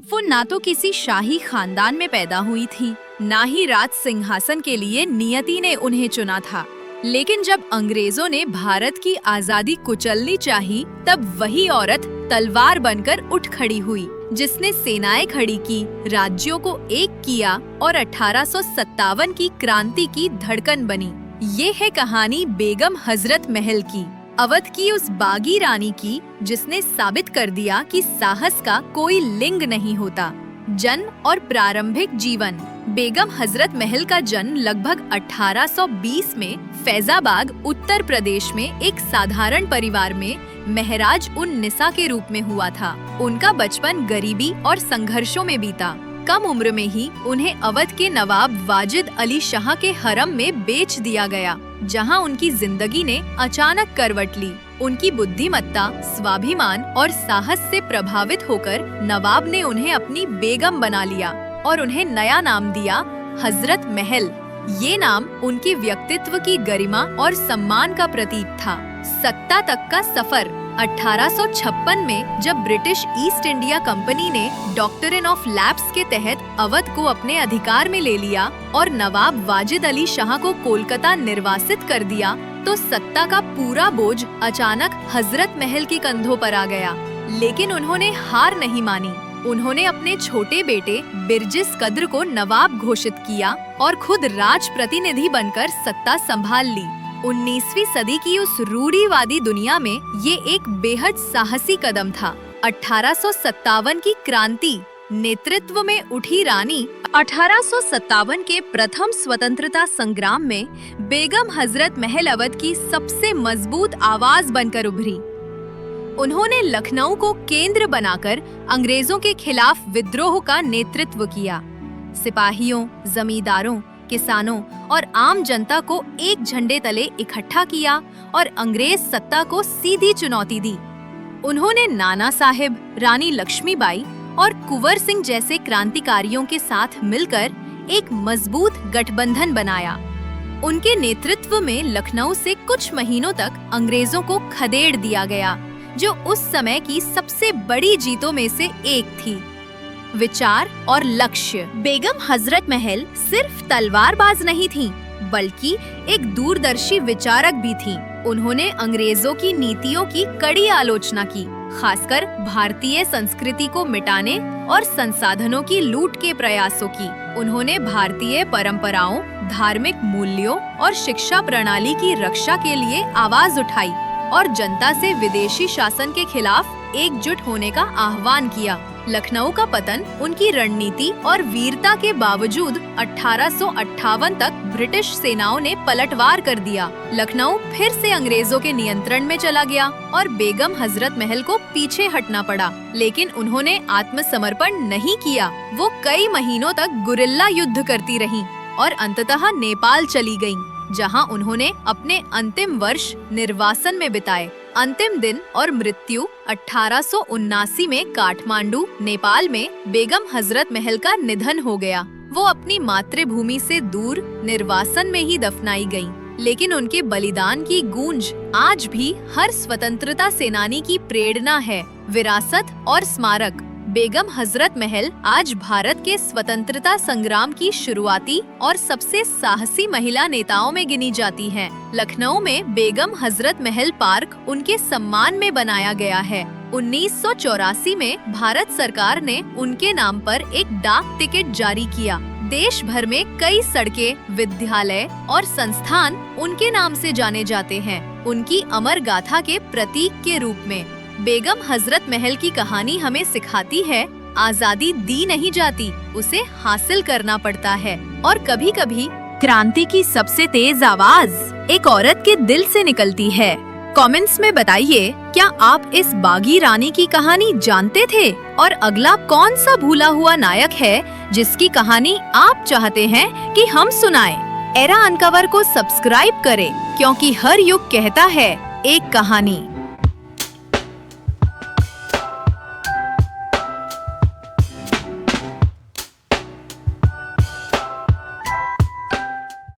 वो ना तो किसी शाही खानदान में पैदा हुई थी, ना ही राज सिंहासन के लिए नियति ने उन्हें चुना था। लेकिन जब अंग्रेजों ने भारत की आजादी कुचलनी चाही, तब वही औरत तलवार बनकर उठ खड़ी हुई, जिसने सेनाएं खड़ी की, राज्यों को एक किया और 1857 की क्रांति की धड़कन बनी। ये है कहानी बेगम हजरत महल की, अवध की उस बागी रानी की, जिसने साबित कर दिया कि साहस का कोई लिंग नहीं होता। जन्म और प्रारंभिक जीवन। बेगम हजरत महल का जन्म लगभग 1820 में फैजाबाद, उत्तर प्रदेश में एक साधारण परिवार में महराज उन निसा के रूप में हुआ था। उनका बचपन गरीबी और संघर्षों में बीता। कम उम्र में ही उन्हें अवध के नवाब वाजिद अली शाह के हरम में बेच दिया गया, जहां उनकी जिंदगी ने अचानक करवट ली। उनकी बुद्धिमत्ता, स्वाभिमान और साहस से प्रभावित होकर नवाब ने उन्हें अपनी बेगम बना लिया और उन्हें नया नाम दिया हजरत महल। ये नाम उनके व्यक्तित्व की गरिमा और सम्मान का प्रतीक था। सत्ता तक का सफर। 1856 में जब ब्रिटिश ईस्ट इंडिया कंपनी ने डॉक्ट्रिन ऑफ लैप्स के तहत अवध को अपने अधिकार में ले लिया और नवाब वाजिद अली शाह को कोलकाता निर्वासित कर दिया, तो सत्ता का पूरा बोझ अचानक हजरत महल के कंधों पर आ गया। लेकिन उन्होंने हार नहीं मानी। उन्होंने अपने छोटे बेटे बिरजिस कद्र को नवाब घोषित किया और खुद राज प्रतिनिधि बनकर सत्ता संभाल ली। 19वीं सदी की उस रूढ़िवादी दुनिया में ये एक बेहद साहसी कदम था। 1857 की क्रांति। नेतृत्व में उठी रानी। 1857 के प्रथम स्वतंत्रता संग्राम में बेगम हजरत महल अवध की सबसे मजबूत आवाज बनकर उभरी। उन्होंने लखनऊ को केंद्र बनाकर अंग्रेजों के खिलाफ विद्रोह का नेतृत्व किया। सिपाहियों, जमींदारों, किसानों और आम जनता को एक झंडे तले इकट्ठा किया और अंग्रेज सत्ता को सीधी चुनौती दी। उन्होंने नाना साहिब, रानी लक्ष्मीबाई और कुंवर सिंह जैसे क्रांतिकारियों के साथ मिलकर एक मजबूत गठबंधन बनाया। उनके नेतृत्व में लखनऊ से कुछ महीनों तक अंग्रेजों को खदेड़ दिया गया, जो उस समय की सबसे बड़ी जीतों में से एक थी। विचार और लक्ष्य। बेगम हजरत महल सिर्फ तलवारबाज नहीं थीं, बल्कि एक दूरदर्शी विचारक भी थीं। उन्होंने अंग्रेजों की नीतियों की कड़ी आलोचना की, खासकर भारतीय संस्कृति को मिटाने और संसाधनों की लूट के प्रयासों की। उन्होंने भारतीय परंपराओं, धार्मिक मूल्यों और शिक्षा प्रणाली की रक्षा के लिए आवाज उठाई और जनता से विदेशी शासन के खिलाफ एकजुट होने का आह्वान किया। लखनऊ का पतन उनकी रणनीति और वीरता के बावजूद 1858 तक ब्रिटिश सेनाओं ने पलटवार कर दिया। लखनऊ फिर से अंग्रेजों के नियंत्रण में चला गया और बेगम हजरत महल को पीछे हटना पड़ा। लेकिन उन्होंने आत्मसमर्पण नहीं किया। वो कई महीनों तक गुरिल्ला युद्ध करती रहीं और अंततः नेपाल चली गईं, जहां उन्होंने अपने अंतिम वर्ष निर्वासन में बिताए। अंतिम दिन और मृत्यु 1879 में काठमांडू, नेपाल में बेगम हजरत महल का निधन हो गया। वो अपनी मातृभूमि से दूर निर्वासन में ही दफनाई गईं। लेकिन उनके बलिदान की गूंज आज भी हर स्वतंत्रता सेनानी की प्रेरणा है। विरासत और स्मारक। बेगम हजरत महल आज भारत के स्वतंत्रता संग्राम की शुरुआती और सबसे साहसी महिला नेताओं में गिनी जाती हैं। लखनऊ में बेगम हजरत महल पार्क उनके सम्मान में बनाया गया है। 1984 में भारत सरकार ने उनके नाम पर एक डाक टिकट जारी किया। देश भर में कई सड़कें, विद्यालय और संस्थान उनके नाम से जाने जाते हैं, उनकी अमर गाथा के प्रतीक के रूप में। बेगम हजरत महल की कहानी हमें सिखाती है, आजादी दी नहीं जाती, उसे हासिल करना पड़ता है। और कभी कभी क्रांति की सबसे तेज आवाज एक औरत के दिल से निकलती है। कमेंट्स में बताइए, क्या आप इस बागी रानी की कहानी जानते थे? और अगला कौन सा भूला हुआ नायक है जिसकी कहानी आप चाहते हैं कि हम सुनाएं? एरा अनकवर को सब्सक्राइब करें, क्योंकि हर युग कहता है एक कहानी।